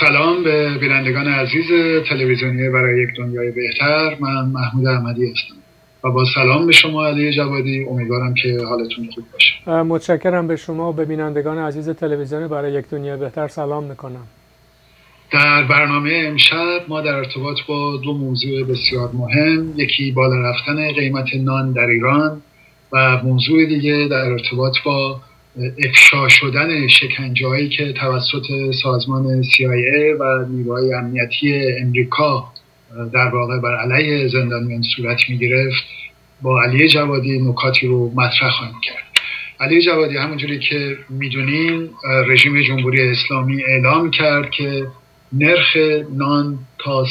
سلام به بینندگان عزیز تلویزیونی برای یک دنیای بهتر. من محمود احمدی هستم و با سلام به شما علی جوادی، امیدوارم که حالتون خوب باشه. متشکرم. به شما و به بینندگان عزیز تلویزیونی برای یک دنیای بهتر سلام میکنم. در برنامه امشب ما در ارتباط با دو موضوع بسیار مهم، یکی بالا رفتن قیمت نان در ایران و موضوع دیگه در ارتباط با افشا شدن شکنجه‌هایی که توسط سازمان CIA و نیروهای امنیتی امریکا در واقع بر علیه زندانیان صورت می‌گرفت، با علی جوادی نکاتی رو مطرح خواهیم کرد. علی جوادی، همونجوری که می‌دونین رژیم جمهوری اسلامی اعلام کرد که نرخ نان تا 30%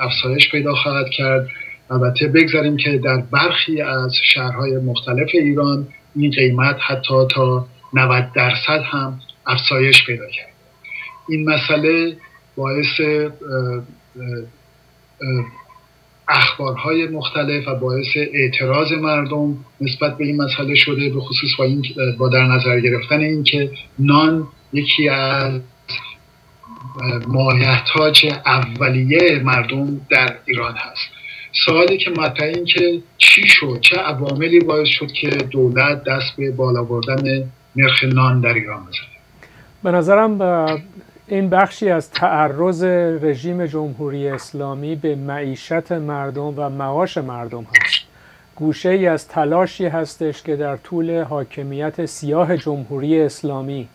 افزایش پیدا خواهد کرد. البته بگذاریم که در برخی از شهرهای مختلف ایران این قیمت حتی تا 90% هم افزایش پیدا کرد. این مسئله باعث اخبارهای مختلف و باعث اعتراض مردم نسبت به این مسئله شده، به خصوص با در نظر گرفتن این که نان یکی از مایحتاج اولیه مردم در ایران هست. سوالی که مطرحه این که چی شد، چه عواملی باعث شد که دولت دست به بالا بردن نرخ نان در ایران بزنه؟ به نظرم این بخشی از تعرض رژیم جمهوری اسلامی به معیشت مردم و معاش مردم هست. گوشه ای از تلاشی هستش که در طول حاکمیت سیاه جمهوری اسلامی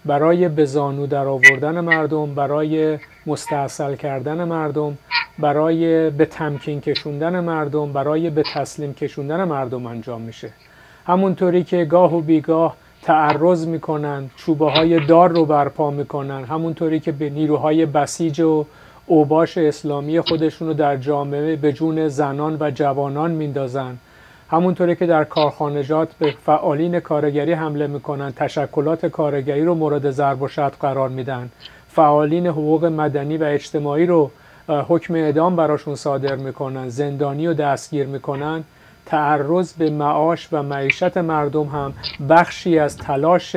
برای به زانو در آوردن مردم، برای مستاصل کردن مردم، برای به تمکین کشوندن مردم، برای به تسلیم کشوندن مردم انجام میشه. همونطوری که گاه و بیگاه تعرض میکنن، چوبه های دار رو برپا میکنن، همونطوری که به نیروهای بسیج و اوباش اسلامی خودشون رو در جامعه به جون زنان و جوانان میندازن، همونطوری که در کارخانجات به فعالین کارگری حمله میکنن، تشکلات کارگری رو مورد ضرب و شتم قرار میدن، فعالین حقوق مدنی و اجتماعی رو حکم اعدام براشون صادر میکنن، زندانی رو دستگیر میکنن. تعرض به معاش و معیشت مردم هم بخشی از تلاش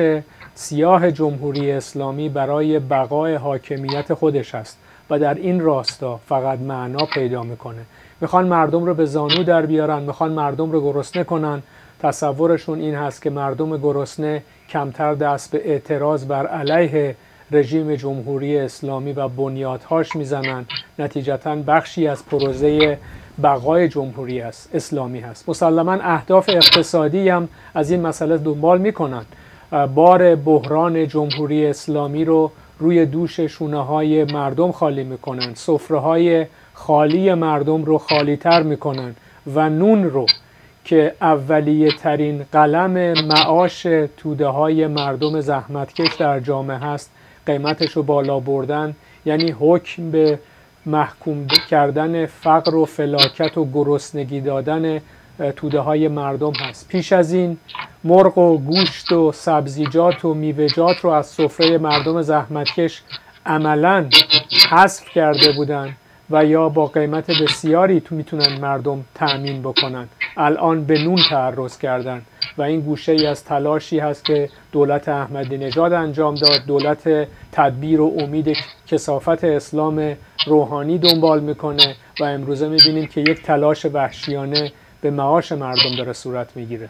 سیاه جمهوری اسلامی برای بقای حاکمیت خودش است و در این راستا فقط معنا پیدا میکنه. میخوان مردم رو به زانو در بیارن، میخوان مردم رو گرسنه کنن. تصورشون این هست که مردم گرسنه کمتر دست به اعتراض بر علیه رژیم جمهوری اسلامی و بنیادهاش میزنن، نتیجتاً بخشی از پروژه بقای جمهوری اسلامی هست. مسلماً اهداف اقتصادی هم از این مسئله دنبال میکنن. بار بحران جمهوری اسلامی رو روی دوش شونه های مردم خالی میکنن، سفره های خالی مردم رو خالی تر میکنن و نون رو که اولیه ترین قلم معاش توده های مردم زحمتکش در جامعه هست قیمتش رو بالا بردن، یعنی حکم به محکوم کردن فقر و فلاکت و گرسنگی دادن توده های مردم هست. پیش از این مرغ و گوشت و سبزیجات و میوه‌جات رو از سفره مردم زحمتکش عملاً حذف کرده بودن و یا با قیمت بسیاری میتونن مردم تأمین بکنن. الان به نون تعرض کردن و این گوشه ای از تلاشی هست که دولت احمدی نژاد انجام داد. دولت تدبیر و امید کثافت اسلام روحانی دنبال میکنه و امروزه میبینیم که یک تلاش وحشیانه به معاش مردم داره صورت میگیره.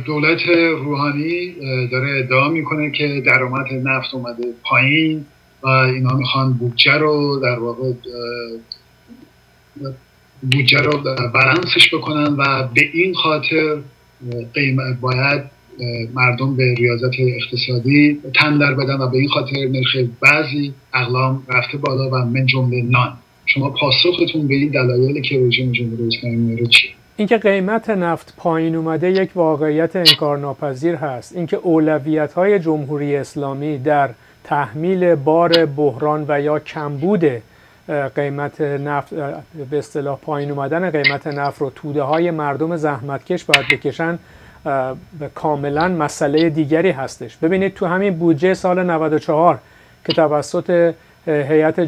دولت روحانی داره ادعا میکنه که درآمد نفت اومده پایین و اینا میخوان بودجه رو در واقع بالانسش بکنن و به این خاطر باید مردم به ریاضت اقتصادی تن در بدن و به این خاطر نرخ بعضی اقلام رفته بالا و من جمله نان. شما پاسختون به این دلایلی که رژیم جمهوری اسلامی میاره چیه؟ اینکه قیمت نفت پایین اومده یک واقعیت انکارناپذیر هست. اینکه اولویت‌های جمهوری اسلامی در تحمیل بار بحران و یا کمبود قیمت نفت، به اصطلاح پایین اومدن قیمت نفت رو توده های مردم زحمتکش باید بکشن، کاملا مسئله دیگری هستش. ببینید تو همین بودجه سال 94 که توسط هیئت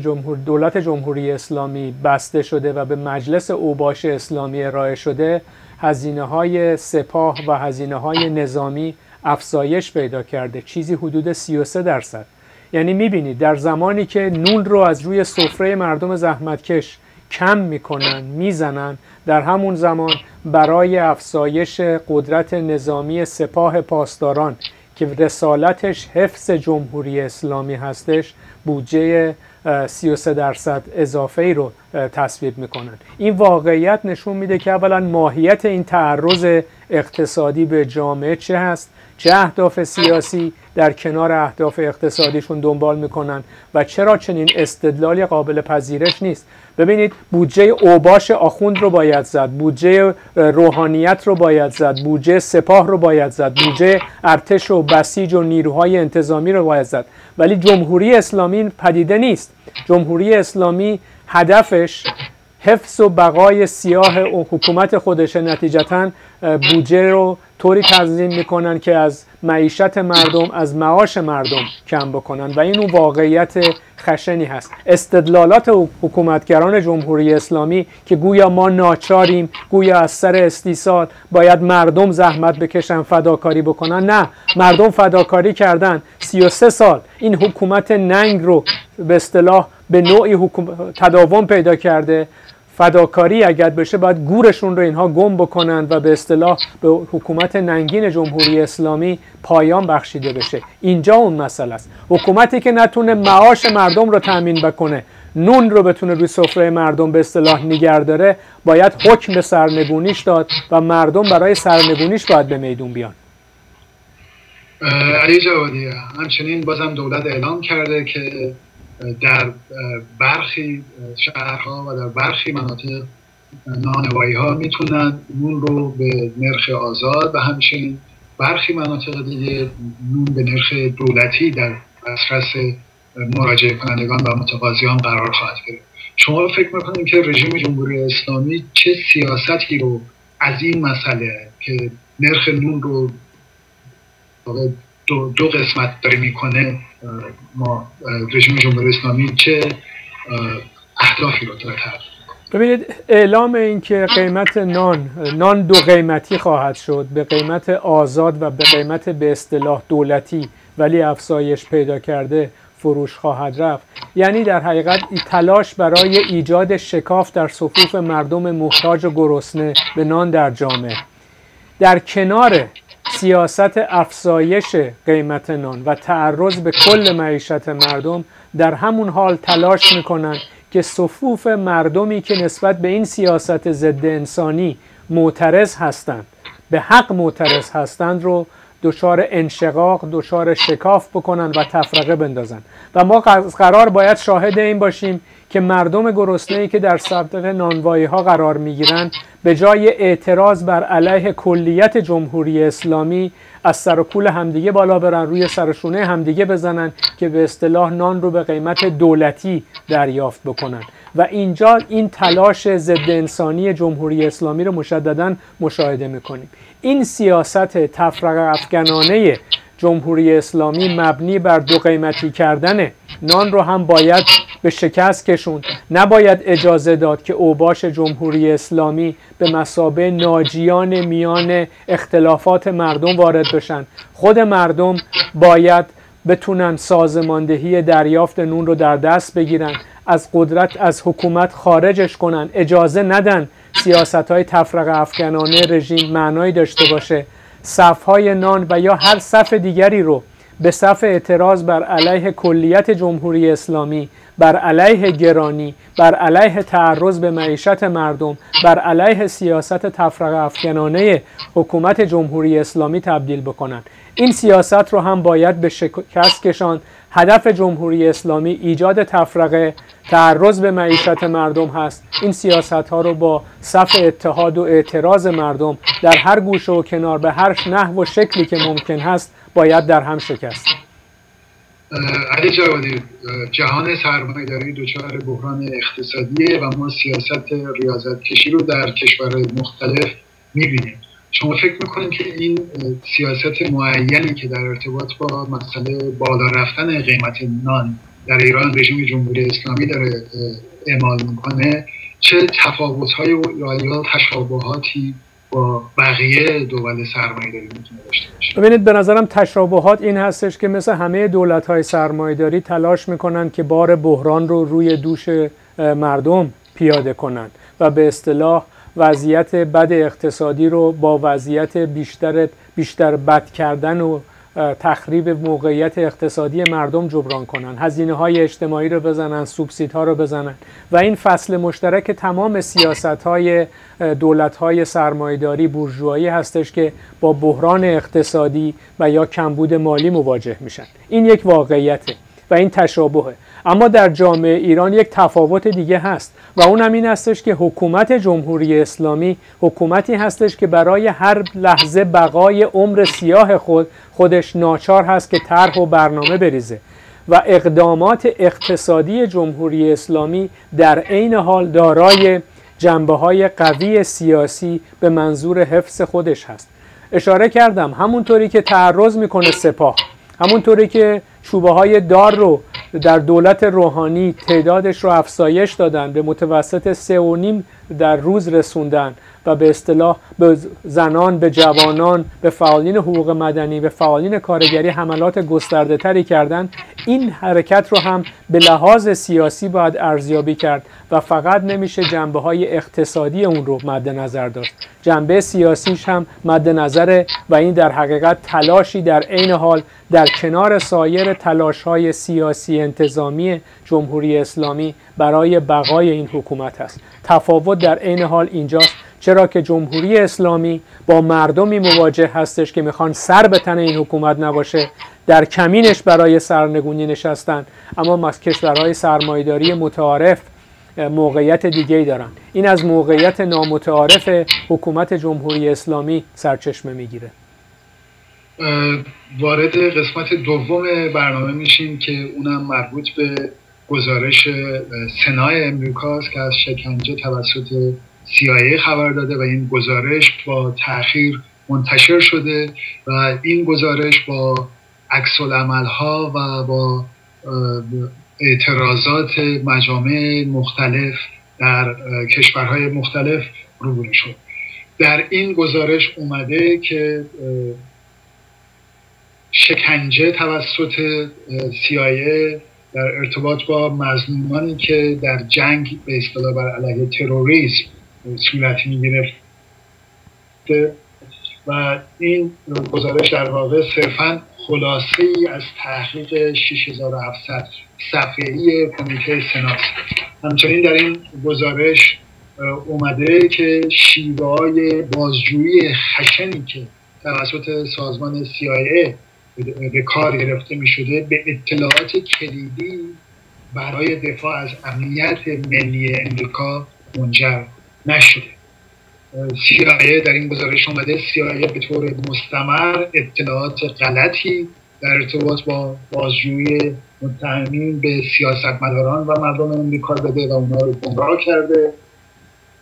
دولت جمهوری اسلامی بسته شده و به مجلس اوباش اسلامی ارائه شده، هزینه‌های سپاه و هزینه‌های نظامی افزایش پیدا کرده، چیزی حدود 33%. یعنی میبینید در زمانی که نون رو از روی سفره مردم زحمتکش کم میکنن، میزنن، در همون زمان برای افزایش قدرت نظامی سپاه پاسداران که رسالتش حفظ جمهوری اسلامی هستش بودجه 33% اضافه ای رو تصویب میکنن. این واقعیت نشون میده که اولا ماهیت این تعرض اقتصادی به جامعه چه هست، چه اهداف سیاسی در کنار اهداف اقتصادیشون دنبال میکنن و چرا چنین استدلالی قابل پذیرش نیست. ببینید بودجه اوباش آخوند رو باید زد، بودجه روحانیت رو باید زد، بودجه سپاه رو باید زد، بودجه ارتش و بسیج و نیروهای انتظامی رو باید زد، ولی جمهوری اسلامی پدیده نیست. جمهوری اسلامی هدفش حفظ و بقای سیاه حکومت خودشه، نتیجتاً بودجه رو طوری تنظیم میکنن که از معیشت مردم، از معاش مردم کم بکنن و این اون واقعیت خشنی هست. استدلالات حکومتگران جمهوری اسلامی که گویا ما ناچاریم، گویا از سر استیصال باید مردم زحمت بکشن، فداکاری بکنن، نه، مردم فداکاری کردن 33 سال این حکومت ننگ رو به اصطلاح به نوعی تداوم پیدا کرده. فداکاری اگر بشه باید گورشون رو اینها گم بکنن و به اصطلاح به حکومت ننگین جمهوری اسلامی پایان بخشیده بشه. اینجا اون مسئله است. حکومتی که نتونه معاش مردم رو تامین بکنه، نون رو بتونه روی سفره مردم به اصطلاح نگه داره، باید حکم به سرنگونیش داد و مردم برای سرنگونیش باید به میدون بیان. علی جوادی، همچنین بازم دولت اعلام کرده که در برخی شهرها و در برخی مناطق نانوایی ها میتونن نون رو به نرخ آزاد و همچنین برخی مناطق دیگه نون به نرخ دولتی در دسترس مراجعه کنندگان و متقاضیان قرار خواهد گرفت. شما فکر میکنید که رژیم جمهوری اسلامی چه سیاستی رو از این مسئله که نرخ نون رو دو قسمت داره میکنه، ما رژیم جمهوری اسلامی چه اهدافی رو داره تحقق؟ ببینید، اعلام این که قیمت نان دو قیمتی خواهد شد، به قیمت آزاد و به قیمت به اصطلاح دولتی ولی افزایش پیدا کرده فروش خواهد رفت، یعنی در حقیقت تلاش برای ایجاد شکاف در صفوف مردم محتاج و گرسنه به نان در جامعه، در کنار سیاست افزایش قیمت نان و تعرض به کل معیشت مردم، در همون حال تلاش میکنن که صفوف مردمی که نسبت به این سیاست ضد انسانی معترض هستند، به حق معترض هستند، رو دچار انشقاق، دچار شکاف بکنن و تفرقه بندازن. و ما قرار باید شاهد این باشیم که مردم گرسنه‌ای که در صدر نانوایی ها قرار میگیرن، به جای اعتراض بر علیه کلیت جمهوری اسلامی از سر و کول همدیگه بالا برن، روی سرشونه همدیگه بزنن که به اصطلاح نان رو به قیمت دولتی دریافت بکنن. و اینجا این تلاش ضد انسانی جمهوری اسلامی رو مشدداً مشاهده میکنیم. این سیاست تفرقه افکنانه جمهوری اسلامی مبنی بر دو قیمتی کردن نان رو هم باید به شکست کشوند. نباید اجازه داد که اوباش جمهوری اسلامی به مثابه ناجیان میان اختلافات مردم وارد بشن. خود مردم باید بتونن سازماندهی دریافت نون رو در دست بگیرن، از قدرت، از حکومت خارجش کنن، اجازه ندن سیاست‌های تفرقه افکنانه رژیم معنایی داشته باشه. صف‌های نان و یا هر صف دیگری رو به صف اعتراض بر علیه کلیت جمهوری اسلامی، بر علیه گرانی، بر علیه تعرض به معیشت مردم، بر علیه سیاست تفرقه افکنانه حکومت جمهوری اسلامی تبدیل بکنن. این سیاست رو هم باید به شکست کشاند. هدف جمهوری اسلامی ایجاد تفرقه، تعرض به معیشت مردم هست. این سیاست ها رو با صف اتحاد و اعتراض مردم در هر گوشه و کنار به هر نحو و شکلی که ممکن هست باید در هم شکست. علی جوادی، جهان سرمایه‌داری دچار بحران اقتصادیه و ما سیاست ریاضت کشی رو در کشورهای مختلف می‌بینیم. شما فکر میکنید که این سیاست معینی که در ارتباط با مسئله بالا رفتن قیمت نان در ایران رژیم جمهوری اسلامی داره اعمال میکنه چه تفاوت‌های یا تشابهاتی با بقیه دول سرمایه‌داری میتونه داشته باشه. ببینید به نظرم تشابهات این هستش که مثل همه دولت‌های سرمایه‌داری تلاش میکنن که بار بحران رو روی دوش مردم پیاده کنن و به اصطلاح وضعیت بد اقتصادی رو با وضعیت بیشتر بد کردن و تخریب موقعیت اقتصادی مردم جبران کنن، هزینه‌های اجتماعی رو بزنن، سوبسیدها رو بزنن و این فصل مشترک تمام سیاست‌های دولت‌های سرمایه‌داری بورژوایی هستش که با بحران اقتصادی و یا کمبود مالی مواجه میشن. این یک واقعیته و این تشابهه. اما در جامعه ایران یک تفاوت دیگه هست و اون هم این هستش که حکومت جمهوری اسلامی حکومتی هستش که برای هر لحظه بقای عمر سیاه خودش ناچار هست که طرح و برنامه بریزه و اقدامات اقتصادی جمهوری اسلامی در عین حال دارای جنبه‌های قوی سیاسی به منظور حفظ خودش هست. اشاره کردم همونطوری که تعرض میکنه سپاه، همونطوری که شوبه‌های دار رو در دولت روحانی تعدادش رو افزایش دادن، به متوسط 3.5 در روز رسوندن و به اصطلاح به زنان، به جوانان، به فعالین حقوق مدنی، به فعالین کارگری حملات گسترده تری کردن. این حرکت رو هم به لحاظ سیاسی باید ارزیابی کرد و فقط نمیشه جنبه های اقتصادی اون رو مد نظر داشت، جنبه سیاسیش هم مد نظره و این در حقیقت تلاشی در عین حال در کنار سایر تلاش های سیاسی انتظامی جمهوری اسلامی برای بقای این حکومت است. تفاوت در عین حال اینجاست، چرا که جمهوری اسلامی با مردمی مواجه هستش که میخوان سر به تن این حکومت نباشه، در کمینش برای سرنگونی نشستن، اما کشورهای سرمایه‌داری متعارف موقعیت دیگه‌ای دارن. این از موقعیت نامتعارف حکومت جمهوری اسلامی سرچشمه میگیره. وارد قسمت دوم برنامه میشیم که اونم مربوط به گزارش سنای امریکاست که از شکنجه توسط CIA خبر داده و این گزارش با تأخیر منتشر شده و این گزارش با عکس‌العمل‌ها و با اعتراضات مجامع مختلف در کشورهای مختلف روبرو شد. در این گزارش اومده که شکنجه توسط CIA در ارتباط با مظنونانی که در جنگ به اصطلاح بر علیه تروریسم صورت می‌گرفت و این گزارش در واقع صرفاً خلاصه‌ای از تحقیق 6700 صفحه‌ای کمیته سناست. همچنین در این گزارش اومده که شیوه‌های بازجویی خشنی که توسط سازمان CIA به کار گرفته می‌شده به اطلاعات کلیدی برای دفاع از امنیت ملی امریکا منجر نشده. CIA در این گزارش اومده CIA به طور مستمر اطلاعات غلطی در ارتباط با بازجویی متهمین به سیاستمداران و مردم امریکا داده و اونا رو گمراه کرده.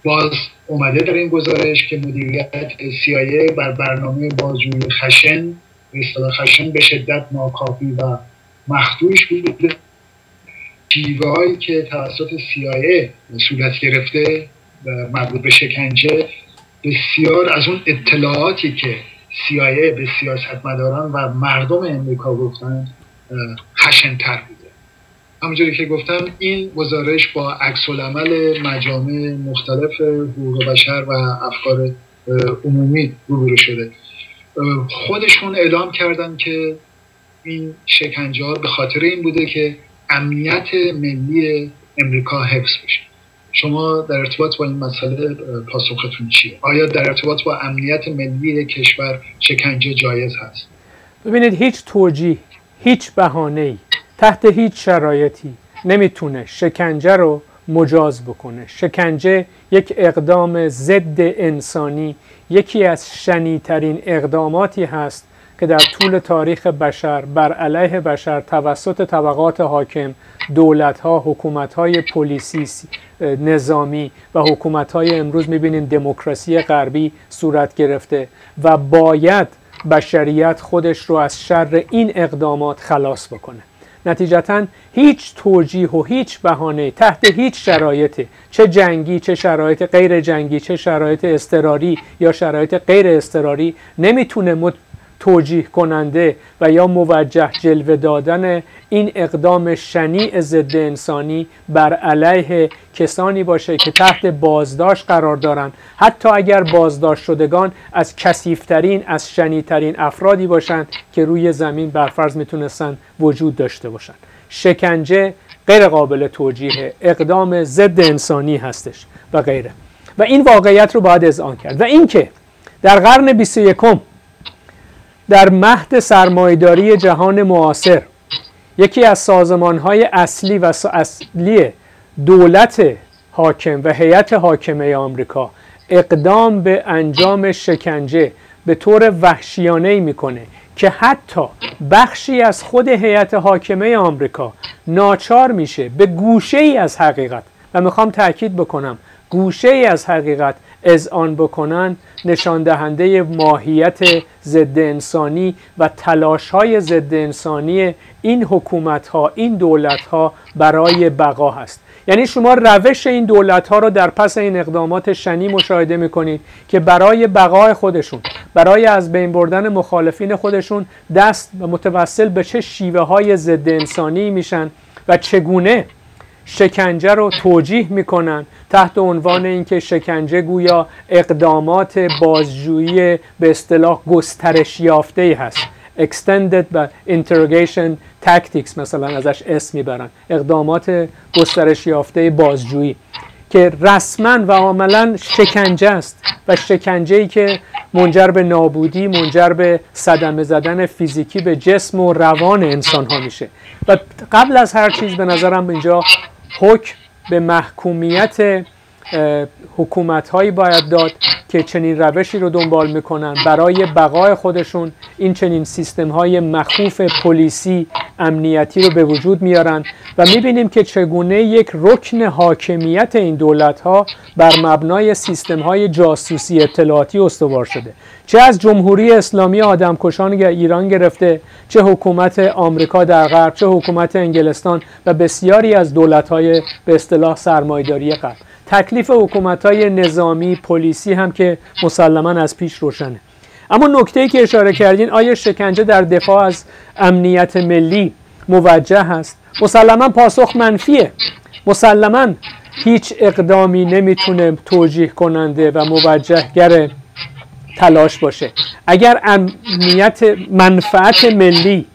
باز اومده در این گزارش که مدیریت CIA بر برنامه بازجویی خشن، به اصطلاح خشن، به شدت ناکافی و مخدوش بوده. شیوه‌هایی که توسط CIA صورت گرفته مربوط به شکنجه بسیار از اون اطلاعاتی که CIA به سیاستمداران و مردم امریکا گفتن خشن‌تر بوده. همونجوری که گفتم این گزارش با عکس‌العمل مجامع مختلف حقوق بشر و افکار عمومی روبرو شده. خودشون اعلام کردن که این شکنجه‌ها به خاطر این بوده که امنیت ملی امریکا حفظ بشه. شما در ارتباط با این مسئله پاسختون چیه؟ آیا در ارتباط با امنیت ملی کشور شکنجه جایز هست؟ ببینید هیچ توجیه، هیچ بهانه‌ای تحت هیچ شرایطی نمیتونه شکنجه رو مجاز بکنه. شکنجه یک اقدام ضد انسانی، یکی از شنیع‌ترین اقداماتی هست که در طول تاریخ بشر بر علیه بشر توسط طبقات حاکم، دولت‌ها، حکومت‌های پلیسی، نظامی و حکومت‌های امروز می‌بینیم دموکراسی غربی صورت گرفته و باید بشریت خودش رو از شر این اقدامات خلاص بکنه. نتیجتاً هیچ توجیه و هیچ بهانه تحت هیچ شرایطی، چه جنگی، چه شرایط غیر جنگی، چه شرایط اضطراری یا شرایط غیر اضطراری، نمیتونه توجیه کننده و یا موجه جلوه دادن این اقدام شنیع ضد انسانی بر علیه کسانی باشه که تحت بازداشت قرار دارن، حتی اگر بازداشت شدگان از کثیف‌ترین، از شنیع‌ترین افرادی باشند که روی زمین برفرض میتونستن وجود داشته باشن. شکنجه غیر قابل توجیه، اقدام ضد انسانی هستش و غیره، و این واقعیت رو باید اذعان کرد. و اینکه در قرن 21 در مهد سرمایه‌داری جهان معاصر یکی از سازمان‌های اصلی و اصلی دولت حاکم و هیئت حاکمه آمریکا اقدام به انجام شکنجه به طور وحشیانه‌ای میکنه که حتی بخشی از خود هیئت حاکمه آمریکا ناچار میشه به گوشه‌ای از حقیقت، و میخوام تأکید بکنم گوشه‌ای از حقیقت اذعان بکنن، نشان دهنده ماهیت ضد انسانی و تلاش‌های ضد انسانی این حکومت‌ها، این دولت‌ها برای بقا هست. یعنی شما روش این دولت‌ها رو در پس این اقدامات شنیع مشاهده می‌کنید که برای بقای خودشون، برای از بین بردن مخالفین خودشون دست و متوسل به چه شیوه‌های ضد انسانی میشن و چگونه شکنجه رو توجیه میکنن تحت عنوان اینکه شکنجه گویا اقدامات بازجویی به اصطلاح گسترش یافته‌ای هست، extended و interrogation tactics مثلا ازش اسم میبرن، اقدامات گسترش یافته بازجویی که رسما و عملا شکنجه است و شکنجه‌ای که منجر به نابودی، منجر به صدمه زدن فیزیکی به جسم و روان انسان ها میشه. و قبل از هر چیز به نظرم اینجا حکم به محکومیت حکومت هایی باید داد که چنین روشی رو دنبال میکنن برای بقای خودشون، این چنین سیستم های مخوف پلیسی امنیتی رو به وجود میارن و میبینیم که چگونه یک رکن حاکمیت این دولت ها بر مبنای سیستم های جاسوسی اطلاعاتی استوار شده، چه از جمهوری اسلامی آدمکشان ایران گرفته، چه حکومت آمریکا در غرب، چه حکومت انگلستان و بسیاری از دولت های به اصطلاح سرمایه‌داری غرب. تکلیف حکومت‌های نظامی، پلیسی هم که مسلماً از پیش روشنه. اما نکته‌ای که اشاره کردین، آیا شکنجه در دفاع از امنیت ملی موجه هست؟ مسلماً پاسخ منفیه. مسلماً هیچ اقدامی نمیتونه توجیه کننده و موجهگر تلاش باشه. اگر امنیت منفعت ملی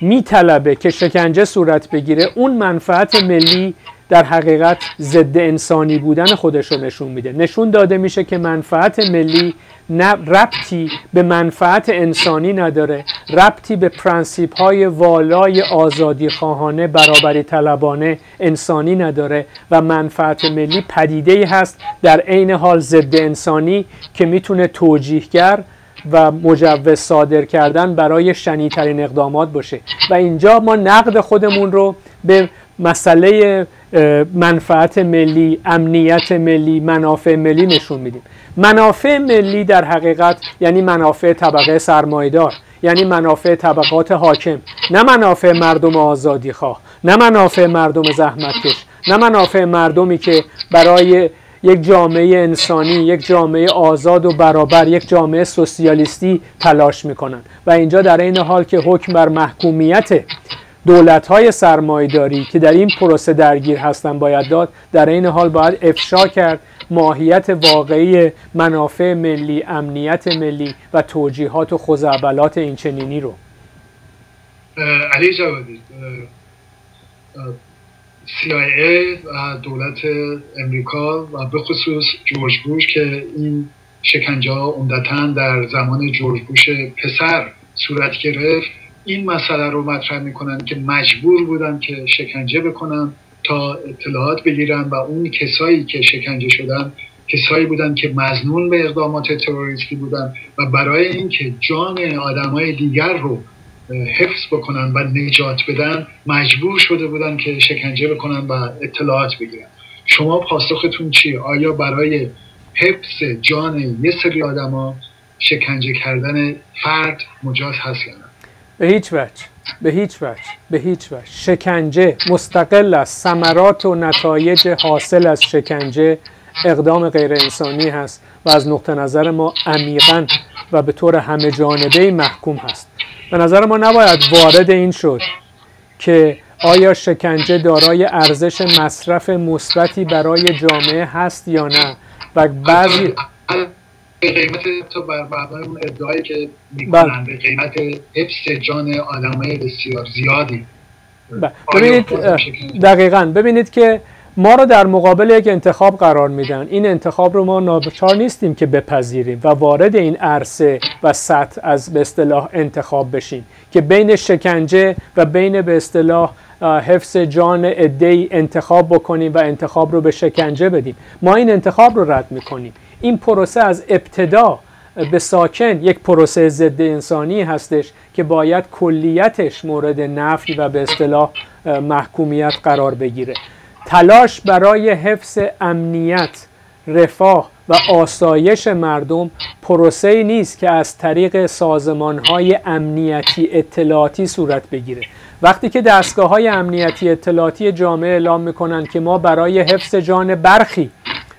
میطلبه که شکنجه صورت بگیره، اون منفعت ملی در حقیقت ضد انسانی بودن خودش رو نشون میده. نشون داده میشه که منفعت ملی نه ربطی به منفعت انسانی نداره، ربطی به پرنسیپ های والای آزادی خواهانه، برابری طلبانه انسانی نداره و منفعت ملی پدیده‌ای هست در عین حال ضد انسانی که میتونه توجیهگر و مجوز صادر کردن برای شنیع‌ترین اقدامات باشه. و اینجا ما نقد خودمون رو به مسئله منفعت ملی، امنیت ملی، منافع ملی نشون میدیم. منافع ملی در حقیقت یعنی منافع طبقه سرمایه‌دار، یعنی منافع طبقات حاکم، نه منافع مردم آزادی خواه، نه منافع مردم زحمتکش، نه منافع مردمی که برای یک جامعه انسانی، یک جامعه آزاد و برابر، یک جامعه سوسیالیستی تلاش میکنن. و اینجا در این حال که حکم بر محکومیت دولت‌های سرمایه‌داری که در این پروسه درگیر هستن باید داد، در این حال باید افشا کرد ماهیت واقعی منافع ملی، امنیت ملی و توجیهات و خزعبلات این چنینی رو. علی جوادی، CIA و دولت امریکا و به خصوص جورج بوش که این شکنجه ها عمدتاً در زمان جورج بوش پسر صورت گرفت، این مسئله رو مطرح میکنن که مجبور بودن که شکنجه بکنن تا اطلاعات بگیرن و اون کسایی که شکنجه شدن کسایی بودن که مظنون به اقدامات تروریستی بودن و برای اینکه جان آدمای دیگر رو حفظ بکنن و نجات بدن مجبور شده بودن که شکنجه بکنن و اطلاعات بگیرن. شما پاسختون چیه؟ آیا برای حفظ جان یه سری آدما شکنجه کردن فرد مجاز هست یا نه؟ به هیچ وجه. به هیچ وجه. شکنجه مستقل از ثمرات و نتایج حاصل از شکنجه اقدام غیر انسانی هست و از نقطه نظر ما عمیقاً و به طور همه جانبه‌ای محکوم هست. به نظر ما نباید وارد این شد که آیا شکنجه دارای ارزش مصرف مثبتی برای جامعه هست یا نه و بعضی قیمت تو بر مبنای اون ادعایی که میکنند قیمت حفظ جان آدمای بسیار زیادی. ببینید دقیقاً ببینید که ما رو در مقابل یک انتخاب قرار میدن. این انتخاب رو ما ناچار نیستیم که بپذیریم و وارد این عرصه و سطح از به اصطلاح انتخاب بشیم که بین شکنجه و بین به اصطلاح حفظ جان عده‌ای انتخاب بکنیم و انتخاب رو به شکنجه بدیم. ما این انتخاب رو رد میکنیم. این پروسه از ابتدا به ساکن یک پروسه ضد انسانی هستش که باید کلیتش مورد نفی و به اصطلاح محکومیت قرار بگیره. تلاش برای حفظ امنیت، رفاه و آسایش مردم پروسه‌ای نیست که از طریق سازمان‌های امنیتی اطلاعاتی صورت بگیره. وقتی که دستگاه‌های امنیتی اطلاعاتی جامعه اعلام می‌کنند که ما برای حفظ جان برخی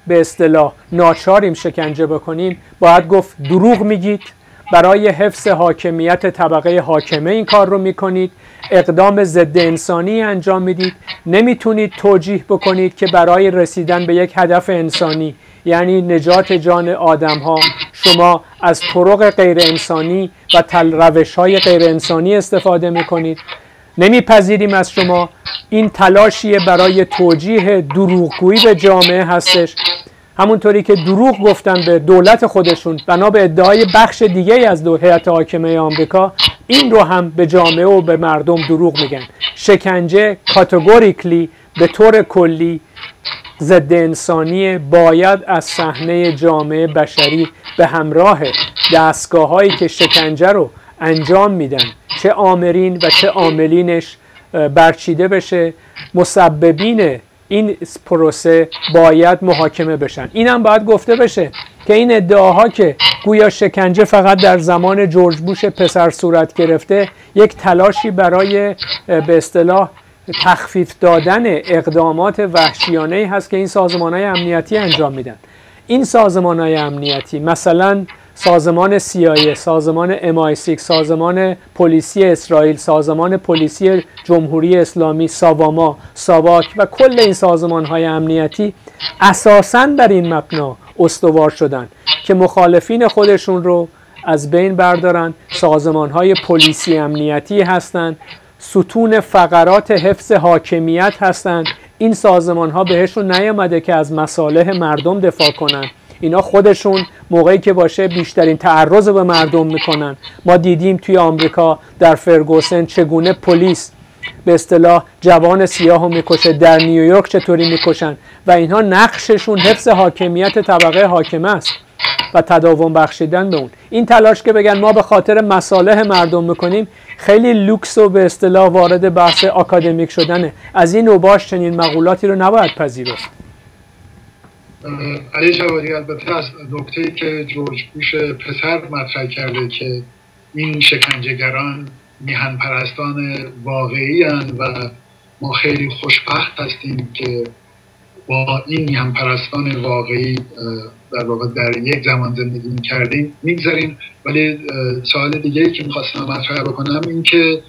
به اصطلاح ناچاریم شکنجه بکنیم، باید گفت دروغ میگید، برای حفظ حاکمیت طبقه حاکمه این کار رو میکنید، اقدام ضد انسانی انجام میدید، نمیتونید توجیه بکنید که برای رسیدن به یک هدف انسانی یعنی نجات جان آدم ها شما از طرق غیر انسانی و روش های غیر انسانی استفاده میکنید. نمیپذیریم از شما. این تلاشی برای توجیه دروغگویی به جامعه هستش، همونطوری که دروغ گفتن به دولت خودشون بنا به ادعای بخش دیگه از هیئت حاکمه آمریکا، این رو هم به جامعه و به مردم دروغ میگن. شکنجه کاتگوریکلی به طور کلی ضد انسانی، باید از صحنه جامعه بشری به همراه دستگاه‌هایی که شکنجه رو انجام میدن، چه آمرین و چه عاملینش، برچیده بشه. مسببین این پروسه باید محاکمه بشن. اینم باید گفته بشه که این ادعاها که گویا شکنجه فقط در زمان جورج بوش پسر صورت گرفته، یک تلاشی برای به اصطلاح تخفیف دادن اقدامات وحشیانه‌ای هست که این سازمان‌های امنیتی انجام میدن. این سازمان‌های امنیتی مثلا سازمان CIA، سازمان MI6، سازمان پلیسی اسرائیل، سازمان پلیسی جمهوری اسلامی، ساواما، ساواک و کل این سازمان‌های امنیتی اساساً بر این مبنا استوار شدن که مخالفین خودشون رو از بین بردارن. سازمان‌های پلیسی امنیتی هستند، ستون فقرات حفظ حاکمیت هستند. این سازمان‌ها بهشون نیامده که از مصالح مردم دفاع کنن. اینا خودشون موقعی که باشه بیشترین تعرض به مردم میکنن. ما دیدیم توی آمریکا در فرگوسن چگونه پلیس به اصطلاح جوان سیاهو میکشه، در نیویورک چطوری میکشن و اینها نقششون حفظ حاکمیت طبقه حاکمه است و تداوم بخشیدن به اون. این تلاش که بگن ما به خاطر مصالح مردم میکنیم خیلی لوکس و به اصطلاح وارد بحث آکادمیک شدنه. از این اوباش چنین مقولاتی رو نباید پذیرفت. علی جوادی، البته از نکته‌ای که جورج بوش پسر مطرح کرده که این شکنجهگران میهن پرستان واقعی هستند و ما خیلی خوشبخت هستیم که با این میهن پرستان واقعی در واقع در یک زمان زندگی کردیم میگذاریم. ولی سوال دیگه‌ای که میخواستم مطرح بکنم این که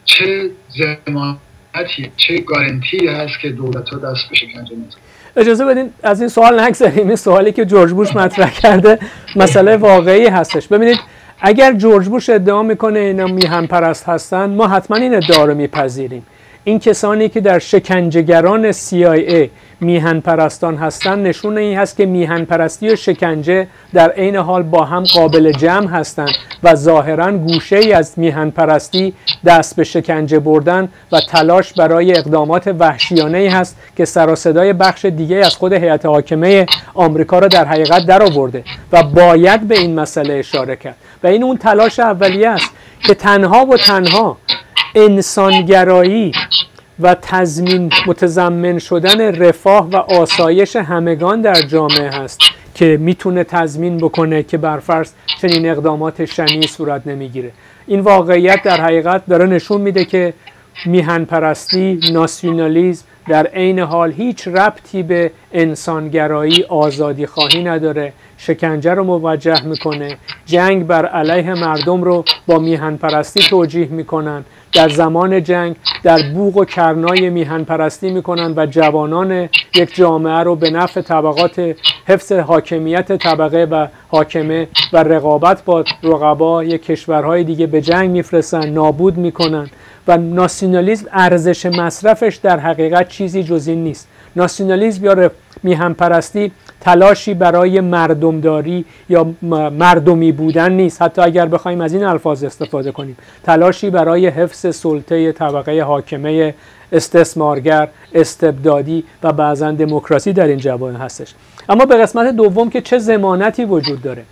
چه ضمانتی، چه گارانتی هست که دولت‌ها دست به شکنجه نمیزنن؟ اجازه بدین از این سوال نگذریم. این سوالی که جورج بوش مطرح کرده مسئله واقعی هستش. ببینید اگر جورج بوش ادعا میکنه اینا میهن پرست هستن، ما حتما این ادعا رو میپذیریم. این کسانی که در شکنجهگران CIA میهن پرستان هستن نشون این هست که میهن پرستی و شکنجه در عین حال با هم قابل جمع هستند و ظاهراً گوشه‌ای از میهن پرستی دست به شکنجه بردن و تلاش برای اقدامات وحشیانه‌ای هست که سر و صدای بخش دیگه از خود هیئت حاکمه آمریکا را در حقیقت درآورده و باید به این مسئله اشاره کرد. و این اون تلاش اولیه است که تنها و تنها انسانگرایی و متضمن شدن رفاه و آسایش همگان در جامعه هست که میتونه تضمین بکنه که برفرض چنین اقدامات شنیعی صورت نمیگیره. این واقعیت در حقیقت داره نشون میده که میهن پرستی، ناسیونالیسم در عین حال هیچ ربطی به انسانگرایی، آزادی خواهی نداره، شکنجه رو موجه میکنه، جنگ بر علیه مردم رو با میهن پرستی توجیه میکنن، در زمان جنگ در بوق و کرنای میهن پرستی میکنن و جوانان یک جامعه رو به نفع طبقات حفظ حاکمیت طبقه و حاکمه و رقابت با رقبا یک کشورهای دیگه به جنگ میفرستن، نابود میکنن. و ناسیونالیسم ارزش مصرفش در حقیقت چیزی جز این نیست. ناسیونالیسم یا میهن پرستی تلاشی برای مردمداری یا مردمی بودن نیست، حتی اگر بخوایم از این الفاظ استفاده کنیم، تلاشی برای حفظ سلطه طبقه حاکمه استثمارگر، استبدادی و بعضا دموکراسی در این جوامع هستش. اما به قسمت دوم که چه ضمانتی وجود داره،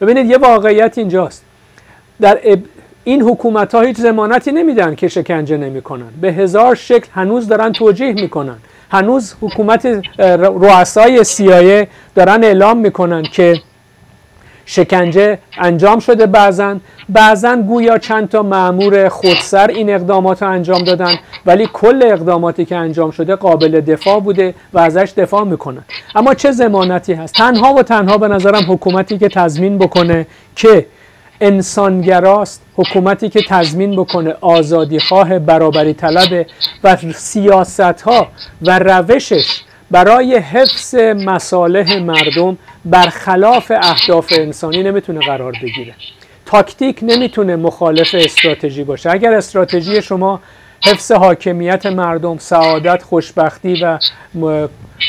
ببینید یه واقعیت اینجاست، در این حکومت ها هیچ ضمانتی نمیدن که شکنجه نمیکنن، به هزار شکل هنوز دارن توجیه میکنن. هنوز حکومت رؤسای CIA دارن اعلام میکنن که شکنجه انجام شده، بعضن گویا چند تا مأمور خودسر این اقدامات رو انجام دادن، ولی کل اقداماتی که انجام شده قابل دفاع بوده و ازش دفاع میکنن. اما چه ضمانتی هست؟ تنها و تنها به نظرم حکومتی که تضمین بکنه که انسانگراست، حکومتی که تضمین بکنه آزادیخواه، برابری طلب و سیاست‌ها و روشش برای حفظ مصالح مردم برخلاف اهداف انسانی نمیتونه قرار بگیره. تاکتیک نمیتونه مخالف استراتژی باشه. اگر استراتژی شما حفظ حاکمیت مردم، سعادت، خوشبختی و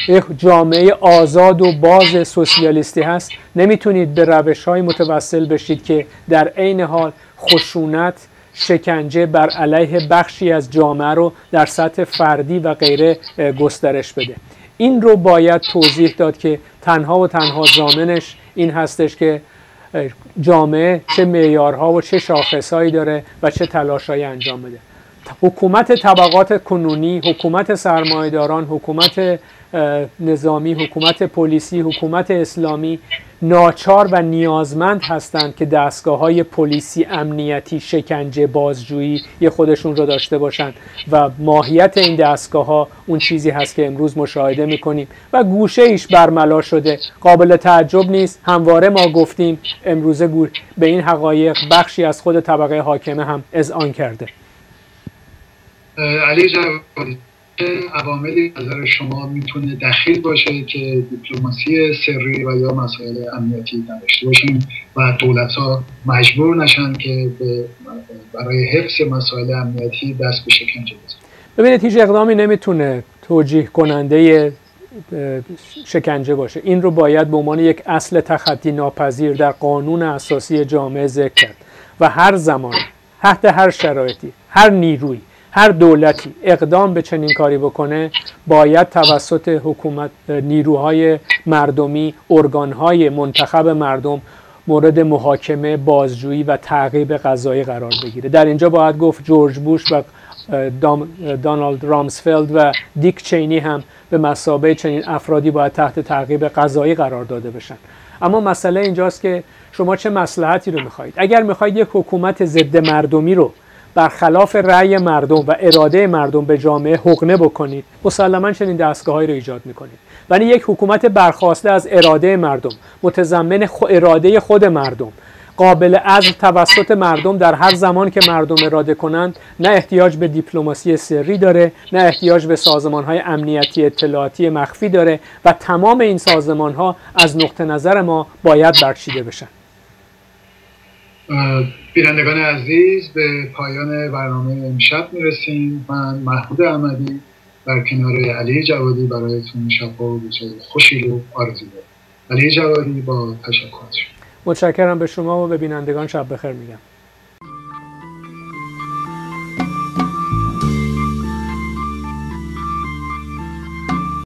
یک جامعه آزاد و باز سوسیالیستی هست، نمیتونید به روش‌های متوسل بشید که در عین حال خشونت، شکنجه بر علیه بخشی از جامعه رو در سطح فردی و غیره گسترش بده. این رو باید توضیح داد که تنها و تنها ضامنش این هستش که جامعه چه معیارها و چه شاخصهایی داره و چه تلاشهایی انجام بده. حکومت طبقات کنونی، حکومت سرمایه‌داران، حکومت نظامی، حکومت پلیسی، حکومت اسلامی ناچار و نیازمند هستند که دستگاه‌های پلیسی، امنیتی، شکنجه، بازجویی خودشون رو داشته باشند و ماهیت این دستگاه‌ها اون چیزی هست که امروز مشاهده می‌کنیم و گوشه ایش برملا شده. قابل تعجب نیست، همواره ما گفتیم، امروزه به این حقایق بخشی از خود طبقه حاکمه هم اذعان کرده. علی جوادی، عواملی نظر شما میتونه دخیل باشه که دیپلماسی سری و یا مسائل امنیتی نداشته باشیم و دولت‌ها مجبور نشن که برای حفظ مسائل امنیتی دست به شکنجه بزنن؟ ببینید هیچ اقدامی نمیتونه توجیه کننده شکنجه باشه. این رو باید به عنوان یک اصل تخطی ناپذیر در قانون اساسی جامعه ذکر کرد و هر زمان، تحت هر شرایطی، هر نیروی، هر دولتی اقدام به چنین کاری بکنه باید توسط حکومت، نیروهای مردمی، ارگانهای منتخب مردم مورد محاکمه، بازجویی و تعقیب قضایی قرار بگیره. در اینجا باید گفت جورج بوش و دونالد رامسفلد و دیک چینی هم به مثابه چنین افرادی باید تحت تعقیب قضایی قرار داده بشن. اما مسئله اینجاست که شما چه مصلحتی رو میخواهید؟ اگر میخواهید یک حکومت ضد مردمی رو برخلاف رأی مردم و اراده مردم به جامعه حقنه بکنید، مسلماً چنین دستگاهایی رو ایجاد میکنید. ولی یک حکومت برخواسته از اراده مردم، متضمن اراده خود مردم، قابل عزل توسط مردم در هر زمان که مردم اراده کنند، نه احتیاج به دیپلماسی سری داره، نه احتیاج به سازمان‌های امنیتی اطلاعاتی مخفی داره و تمام این سازمان‌ها از نقطه نظر ما باید برچیده بشن. بینندگان عزیز، به پایان برنامه امشب میرسیم. من محمود احمدی در کنار علی جوادی برایتون شب و روزهای خوشی رو آرزو دارم. علی جوادی با تشکر. متشکرم به شما و به بینندگان شب بخیر میگم.